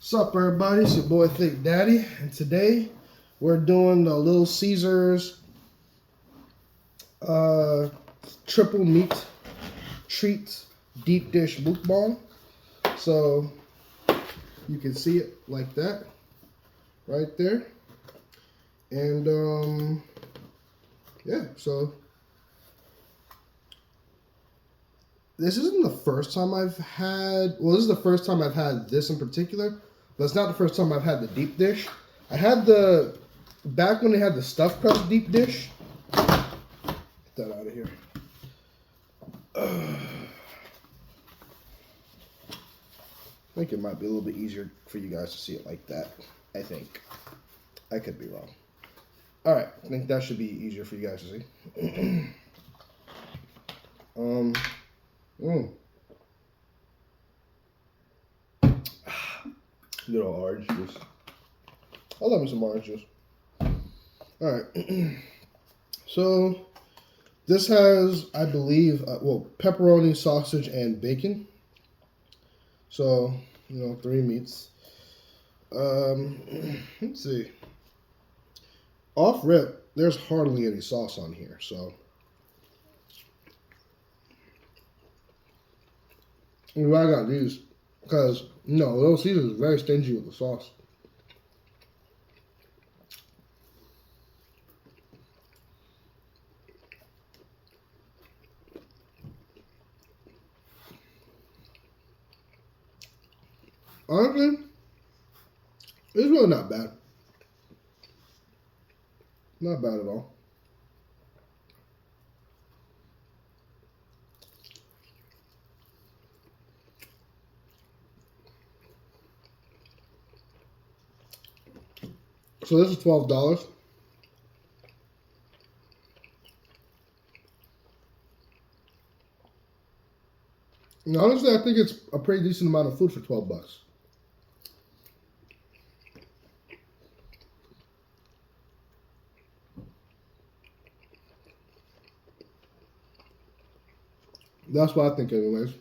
Sup everybody, it's your boy Thick Daddy, and today we're doing the Little Caesars triple meat treats deep dish mukbang. So you can see it like that right there. And yeah, so this isn't the first time I've had, well, this is the first time I've had this in particular, but it's not the first time I've had the deep dish. I had back when they had the stuffed crust deep dish. Get that out of here. I think it might be a little bit easier for you guys to see it like that. I think. I could be wrong. Alright, I think that should be easier for you guys to see. Good old orange juice. I love me some orange juice. Alright. So, this has, I believe, pepperoni, sausage, and bacon. So, 3 meats. Let's see. Off rip, there's hardly any sauce on here, so. Why I got these? Because, Little Caesars is very stingy with the sauce. Honestly, it's really not bad. Not bad at all. So this is $12. And honestly, I think it's a pretty decent amount of food for $12. That's what I think, anyways.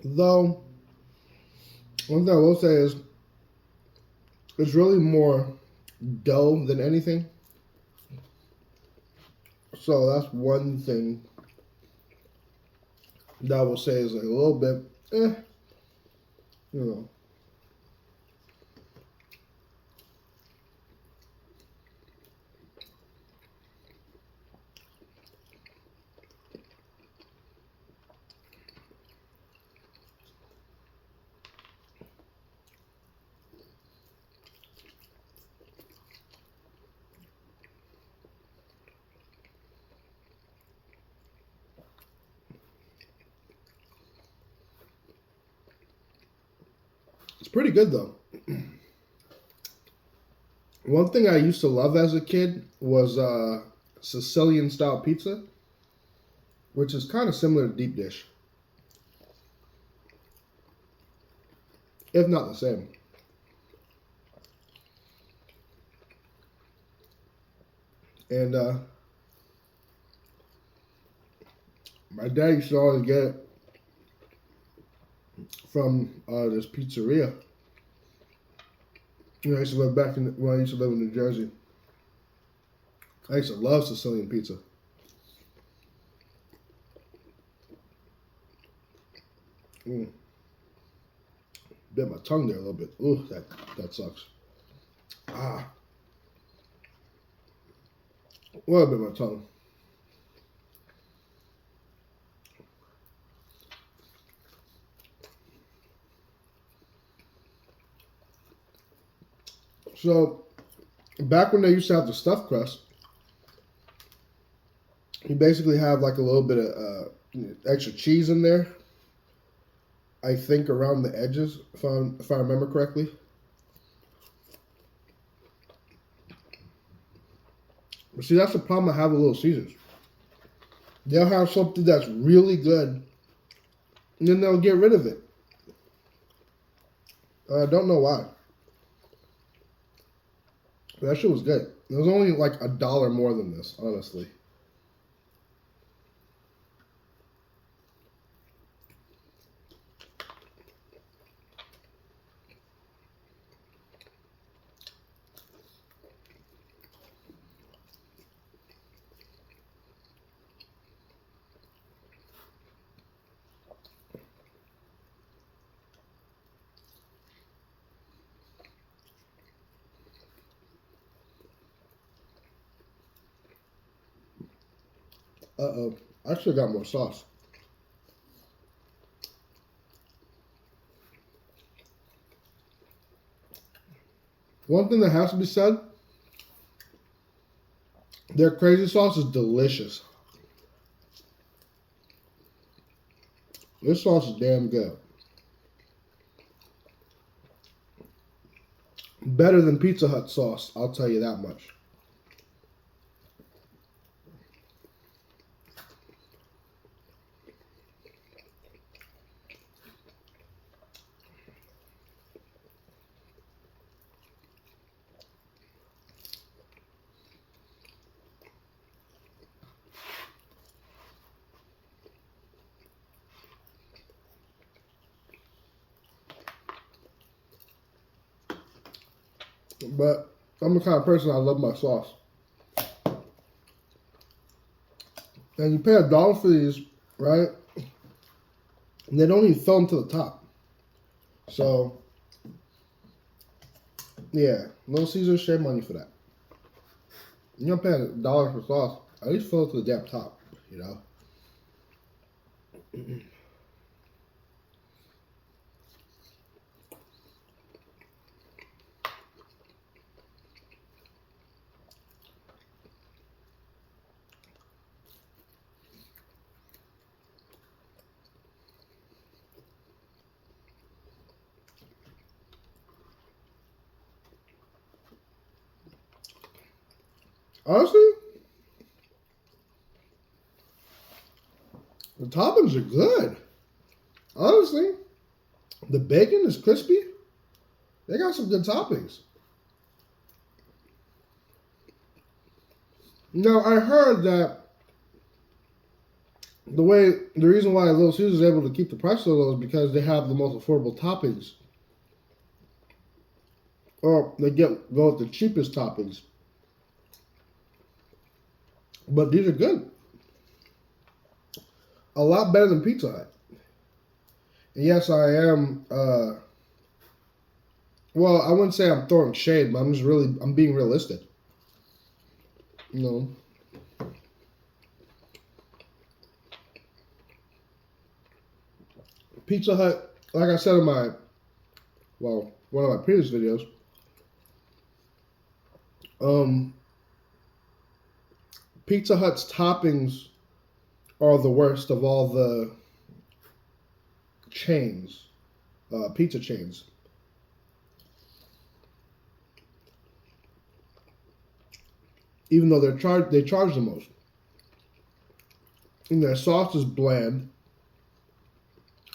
Though, one thing I will say is, it's really more dough than anything. So that's one thing that I will say is like a little bit, It's pretty good though. One thing I used to love as a kid was Sicilian style pizza, which is kind of similar to deep dish, if not the same. And my dad used to always get it from this pizzeria. I used to live when I used to live in New Jersey. I used to love Sicilian pizza. Bit my tongue there a little bit. Ooh, that sucks. Well, bit my tongue. So, back when they used to have the stuffed crust, you basically have like a little bit of extra cheese in there. I think around the edges, if I remember correctly. But see, that's the problem I have with Little Caesars. They'll have something that's really good, and then they'll get rid of it. I don't know why. But that shit was good. It was only like $1 more than this, honestly. Uh-oh. I should have got more sauce. One thing that has to be said, their crazy sauce is delicious. This sauce is damn good. Better than Pizza Hut sauce, I'll tell you that much. But I'm the kind of person I love my sauce. And you pay $1 for these, right? And they don't even fill them to the top. So, yeah, Little Caesars, shame on you for that. You're not paying $1 for sauce. At least fill it to the damn top, you know? Honestly, the toppings are good. Honestly, the bacon is crispy. They got some good toppings. Now, I heard that the reason why Little Caesars is able to keep the price so low is because they have the most affordable toppings. Or they go with the cheapest toppings. But these are good. A lot better than Pizza Hut. And yes, I am, well, I wouldn't say I'm throwing shade, but I'm being realistic. You know. Pizza Hut, like I said in one of my previous videos, Pizza Hut's toppings are the worst of all the chains, pizza chains. Even though they charge the most. And their sauce is bland.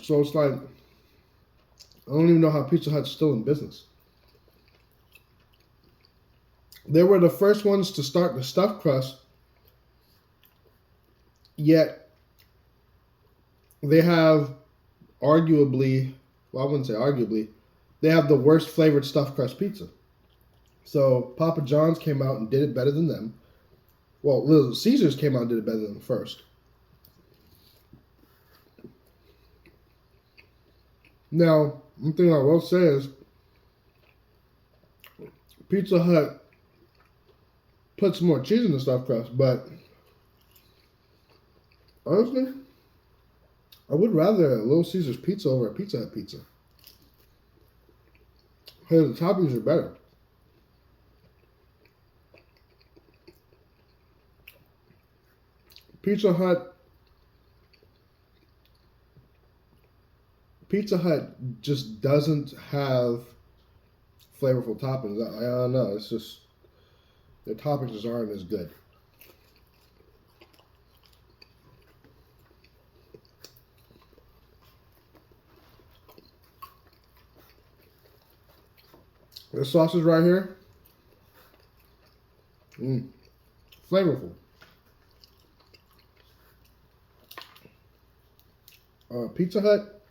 So it's like, I don't even know how Pizza Hut's still in business. They were the first ones to start the stuffed crust, yet they have arguably, well, I wouldn't say arguably, they have the worst flavored stuffed crust pizza. So Papa John's came out and did it better than them. Well, Little Caesars came out and did it better than them first. Now, one thing I will say is Pizza Hut puts more cheese in the stuffed crust, but honestly, I would rather a Little Caesars pizza over a Pizza Hut pizza. Hey, the toppings are better. Pizza Hut just doesn't have flavorful toppings. I don't know. It's just, their toppings just aren't as good. The sausage right here, flavorful. Pizza Hut,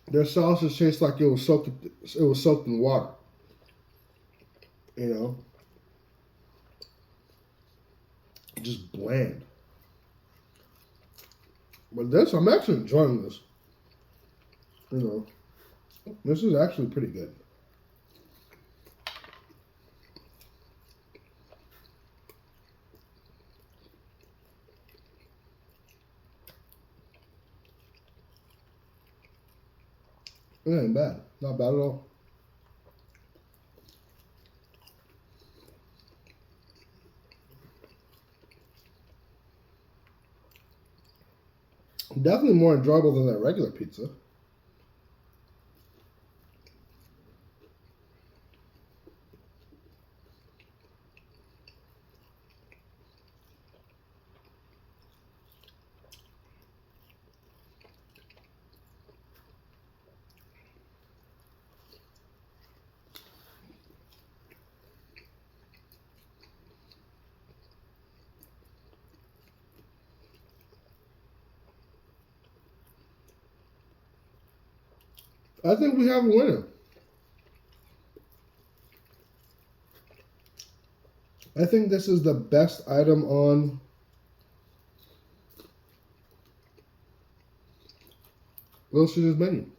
their sausage tastes like it was soaked in water. You know, just bland. But this, I'm actually enjoying this. You know, this is actually pretty good. It ain't bad. Not bad at all. Definitely more enjoyable than that regular pizza. I think we have a winner. I think this is the best item on Little Caesars menu.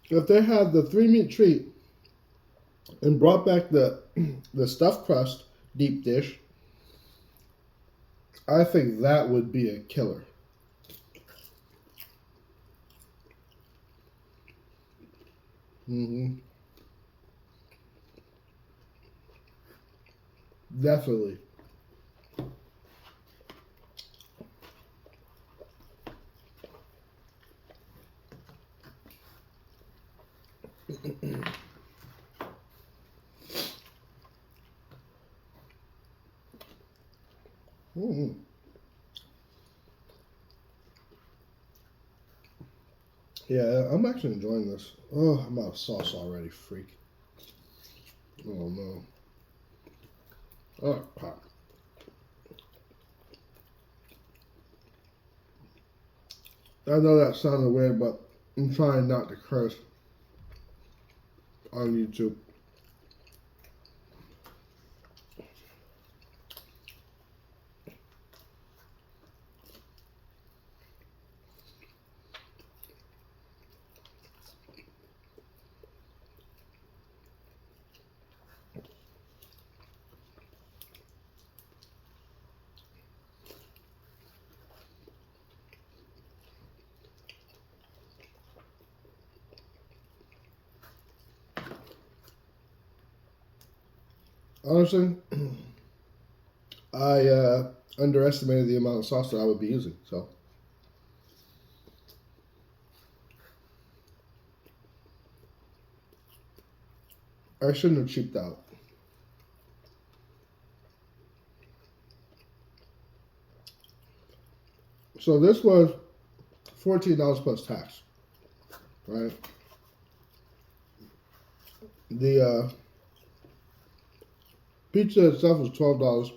If they had the 3-meat treat and brought back the stuffed crust deep dish, I think that would be a killer. Definitely. Yeah, I'm actually enjoying this. Oh, I'm out of sauce already, freak. Oh no. Oh, pop. I know that sounded weird, but I'm trying not to curse on YouTube. Honestly, I underestimated the amount of sauce that I would be using, so I shouldn't have cheaped out. So this was $14 plus tax, right? The pizza itself was $12,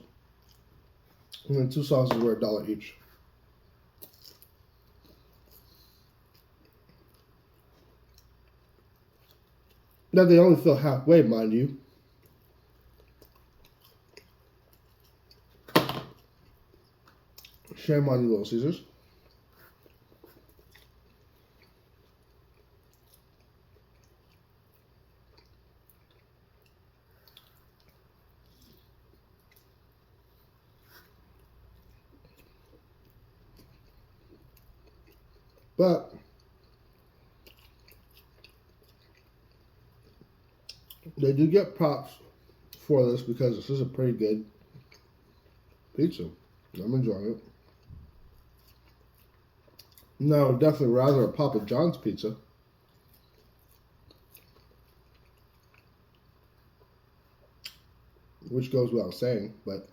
and then 2 sauces were $1 each. Now they only fill halfway, mind you. Shame on you, Little Caesars. But they do get props for this because this is a pretty good pizza. I'm enjoying it. No, definitely rather a Papa John's pizza. Which goes without saying, but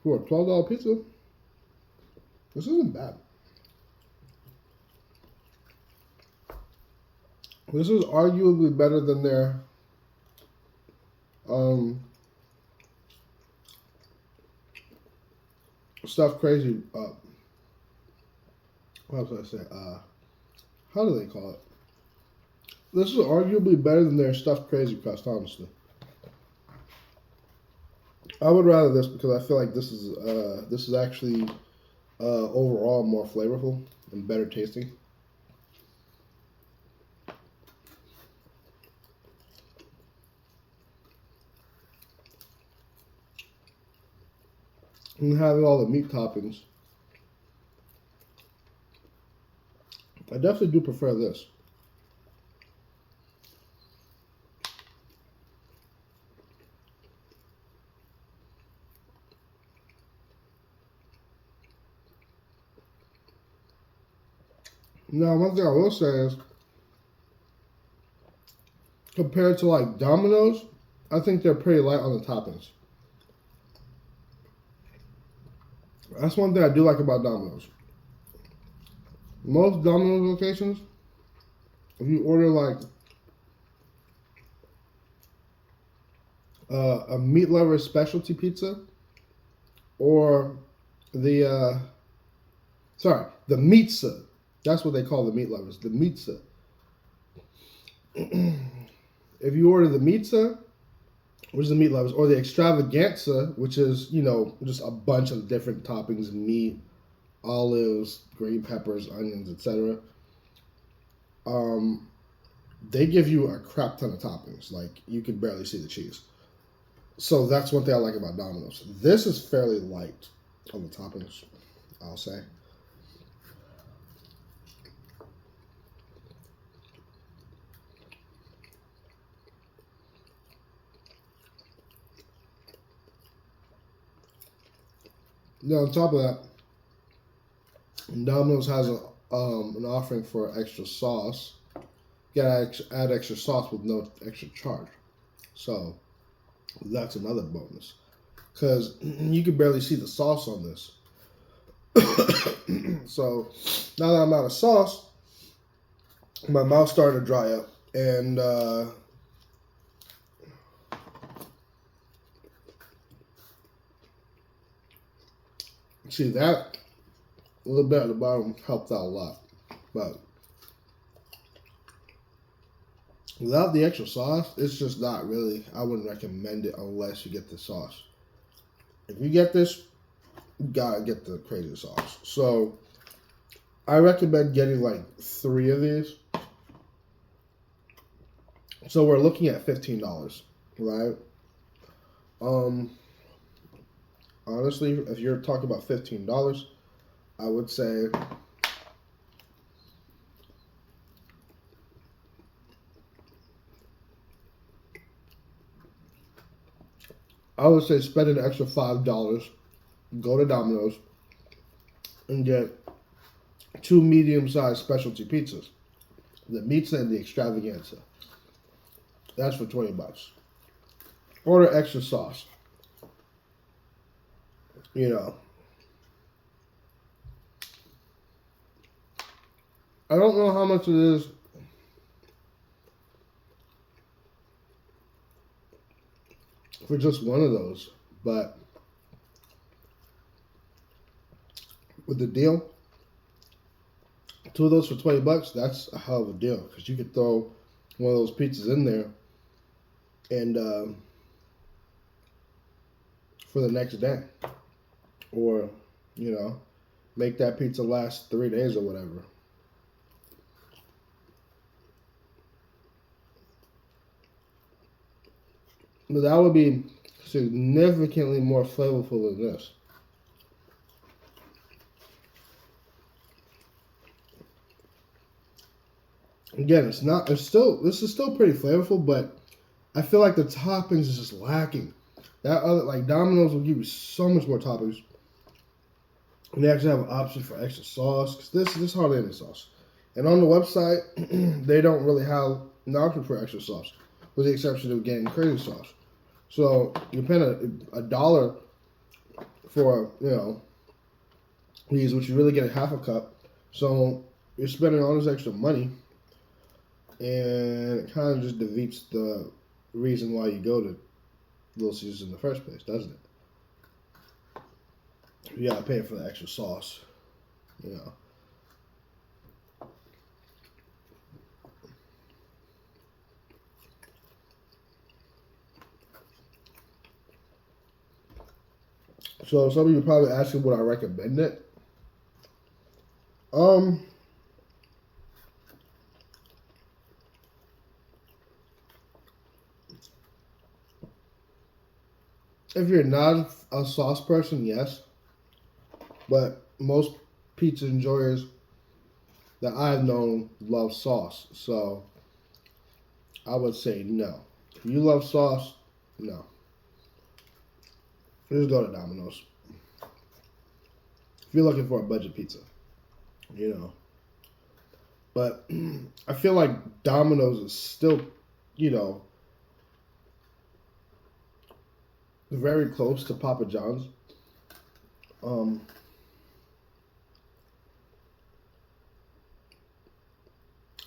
For a $12 pizza, this isn't bad. This is arguably better than their stuffed crazy. What was I say? How do they call it? This is arguably better than their stuffed crazy crust, honestly. I would rather this because I feel like this is actually overall more flavorful and better tasting. And having all the meat toppings, I definitely do prefer this. Now, one thing I will say is, compared to like Domino's, I think they're pretty light on the toppings. That's one thing I do like about Domino's. Most Domino's locations, if you order like a meat lover specialty pizza or the pizza, that's what they call the meat lovers, the pizza. If you order the pizza, which is the meat lovers, or the extravaganza, which is, you know, just a bunch of different toppings, meat, olives, green peppers, onions, etc. They give you a crap ton of toppings. Like, you can barely see the cheese. So that's one thing I like about Domino's. This is fairly light on the toppings, I'll say. Now, on top of that, Domino's has an offering for extra sauce. You gotta add extra sauce with no extra charge. So that's another bonus. Because you can barely see the sauce on this. So now that I'm out of sauce, my mouth's starting to dry up. And see, that a little bit at the bottom helped out a lot. But without the extra sauce, it's just not really, I wouldn't recommend it unless you get the sauce. If you get this, you gotta get the crazy sauce. So I recommend getting like 3 of these. So we're looking at $15, right? Honestly, if you're talking about $15, I would say spend an extra $5, go to Domino's, and get 2 medium-sized specialty pizzas. The pizza and the extravaganza. That's for $20. Order extra sauce. You know. I don't know how much it is for just one of those, but with the deal, 2 of those for $20, that's a hell of a deal, because you could throw one of those pizzas in there and for the next day, or, you know, make that pizza last 3 days or whatever. But that would be significantly more flavorful than this. Again, this is still pretty flavorful, but I feel like the toppings is just lacking. That other, like Domino's will give you so much more toppings. And they actually have an option for extra sauce, because this hardly any sauce. And on the website, they don't really have an option for extra sauce, with the exception of getting crazy sauce. So you pay $1 for, you know, these, which you really get a half a cup. So you're spending all this extra money, and it kind of just defeats the reason why you go to Little Caesars in the first place, doesn't it? You gotta pay for the extra sauce, you know. So some of you are probably asking would I recommend it? If you're not a sauce person, yes. But most pizza enjoyers that I've known love sauce. So I would say no. If you love sauce, no. Just go to Domino's. If you're looking for a budget pizza, you know. But I feel like Domino's is still, you know, very close to Papa John's.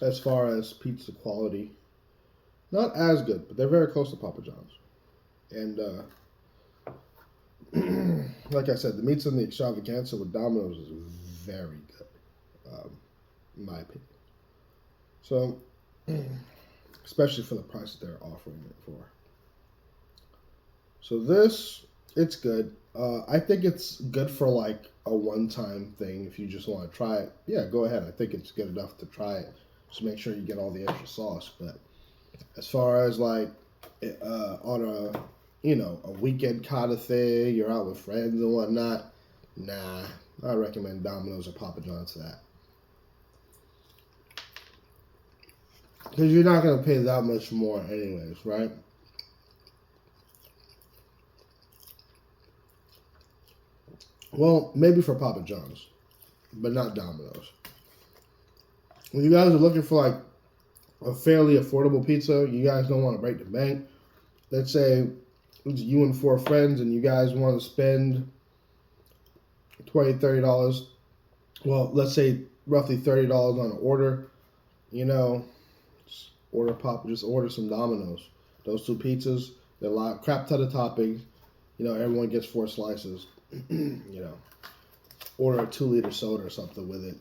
As far as pizza quality, not as good, but they're very close to Papa John's. And like I said, the meats in the extravaganza with Domino's is very good, in my opinion. So, especially for the price that they're offering it for. So this, it's good. I think it's good for like a one-time thing. If you just want to try it, yeah, go ahead. I think it's good enough to try it. Just make sure you get all the extra sauce. But as far as like on a, you know, a weekend kind of thing, you're out with friends and whatnot, nah, I recommend Domino's or Papa John's for that. Because you're not going to pay that much more anyways, right? Well, maybe for Papa John's, but not Domino's. When you guys are looking for like a fairly affordable pizza, you guys don't want to break the bank. Let's say it's you and 4 friends and you guys want to spend $20, $30. Well, let's say roughly $30 on an order. You know, just order some Domino's. Those 2 pizzas, they're a lot, crap ton of toppings. You know, everyone gets 4 slices. You know, order a 2-liter soda or something with it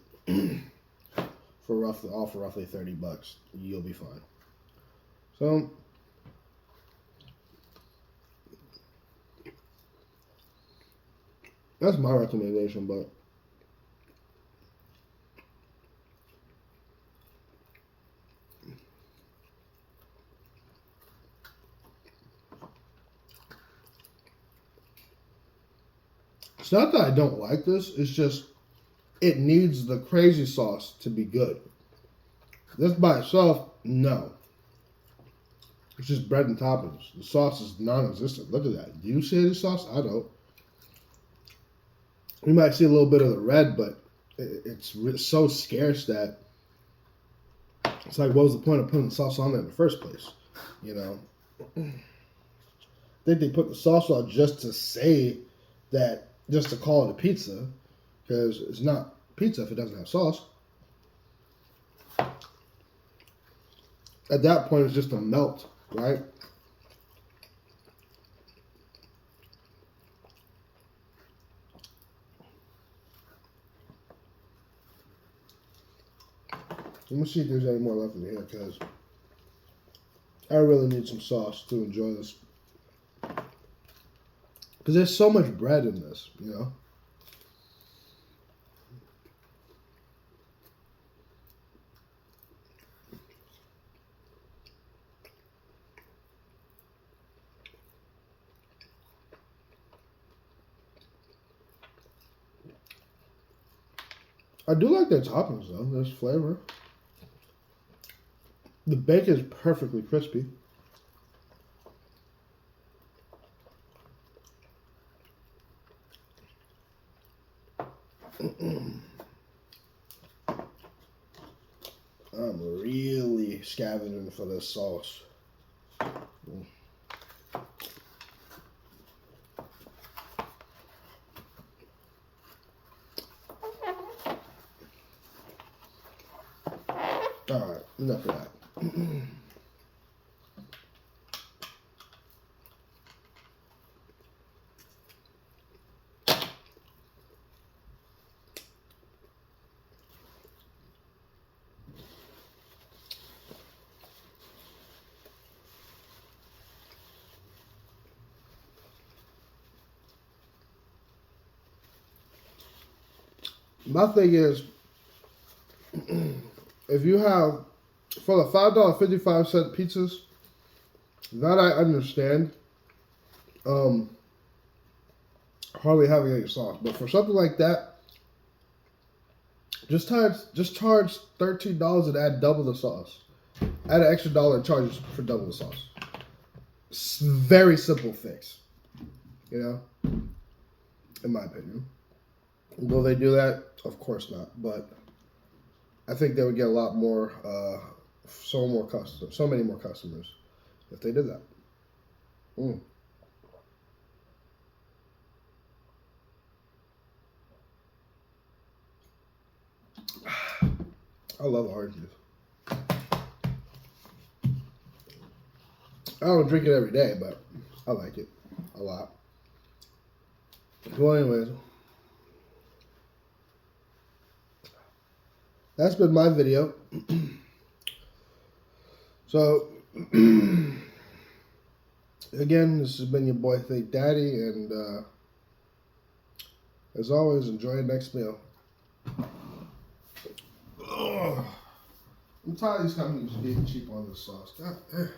for roughly $30. You'll be fine. So that's my recommendation, but it's not that I don't like this. It's just it needs the crazy sauce to be good. This by itself, no. It's just bread and toppings. The sauce is non-existent. Look at that. Do you see any sauce? I don't. You might see a little bit of the red, but it's so scarce that it's like, what was the point of putting the sauce on there in the first place? You know? I think they put the sauce on just to say that, just to call it a pizza, because it's not pizza if it doesn't have sauce. At that point, it's just a melt, right? Let me see if there's any more left in here, because I really need some sauce to enjoy this. Because there's so much bread in this, you know? I do like their toppings, though. There's flavor. The bacon is perfectly crispy. I'm really scavenging for this sauce. enough of that. My thing is, if you have, for the $5.55 pizzas, that I understand, hardly having any sauce. But for something like that, just charge $13 and add double the sauce. Add an extra dollar and charge for double the sauce. Very simple fix, you know, in my opinion. Will they do that? Of course not. But I think they would get a lot more, so many more customers if they did that. I love orange juice. I don't drink it every day, but I like it a lot. Well, anyways, that's been my video. So, again, this has been your boy Think Daddy, and as always, enjoy the next meal. I'm tired of these companies being cheap on this sauce. God damn.